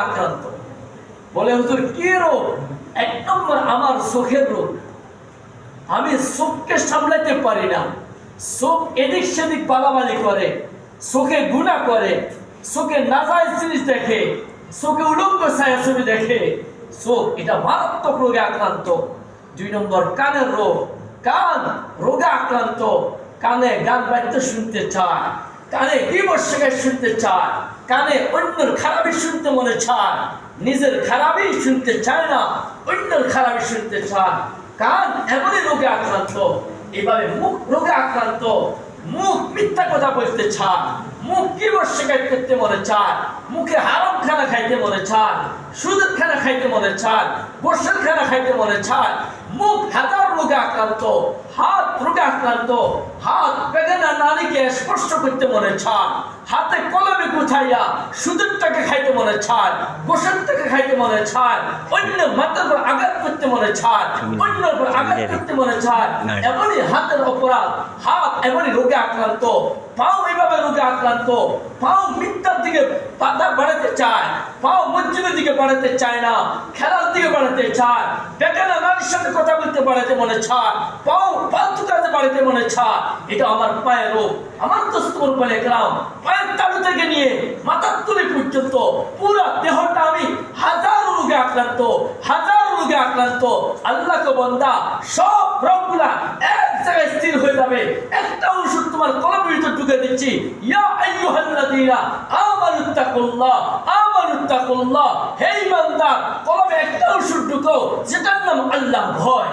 আক্রান্ত। বলে হুজুর কি রোগ? এক নম্বর আমার চোখের রোগ। আমি চোখকে সামলাতে পারি না। চোখ এদিক সেদিক বালাবালি করে, চোখে গুনাহ করে, চোখে নাজায়েজ জিনিস দেখে, চোখে উলঙ্গ ছায়াছবি দেখে। চোখ এটা মারাত্মক রোগে আক্রান্ত। 2 নম্বর কানের রোগ। কান রোগে আক্রান্ত। কানে গান বাদ্য শুনতে চায়, কানে বিমর্ষ শুনতে চায়, কানে অন্যের খারাপই শুনতে মনে চায়, নিজের খারাপই শুনতে চায় না, অন্যের খারাপই শুনতে চায়। কান এমনই রোগে আক্রান্ত। এভাবে মুখ রোগে আক্রান্ত। মুখ মিথ্যা কথা বলতে চায়, মুখ বিমর্ষ করতে মনে চায়, মুখে হারাম খানা খাইতে মনে চায়, সুদের খানা খাইতে মনে চায়, গোসের খানা খাইতে মনে চায়। মুখ হাজার রোগে আক্রান্ত। হাত রোগে আক্রান্ত। হাত বেগানা নারীকে স্পর্শ করতে মনে চায়, হাতে কলমে গুছাইয়া সুদের টাকা খাইতে মনে চায়, গোসের টাকা খাইতে মনে চায়, অন্য মাথার উপর আঘাত করতে মনে চায়, অন্যের উপর আঘাত করতে মনে চায়। এমনই হাতের অপরাধ। হাত এমনই রোগে আক্রান্ত। পাও এভাবে রোগে আক্রান্ত। পাও মিথ্যার দিকে পাতা বাড়াতে চায়, পাও মসজিদের দিকে বাড়াতে চায় না, খেলার দিকে বাড়াতে চায়, বেগানা নারীর সাথে কথা বলতে বাড়াতে মনে চায়, পাও ফালতু কাজে বাড়াতে মনে চায়। এটা আমার পায়ের রোগ। আমার দোস্তর বলে গেলাম, পায়ের তালু থেকে নিয়ে মাথার তুলি পর্যন্ত পুরো দেহটা আমি হাজারো রোগে আক্রান্ত, হাজারো রোগে আক্রান্ত। আল্লাহকে বান্দা সব রোগগুলা এক জায়গায় স্থির হয়ে যাবে। একটা ওষুধ তোমার কলমের ভিতর ঢুকে দিচ্ছি। ইয়া আইয়ুহাল্লাযীনা আমানুত্তাকুল্লাহ, আমানুত্তাকুল্লাহ। হে ঈমানদার, কলমে একটা ওষুধ ঢুকো, যেটার নাম আল্লাহ ভয়।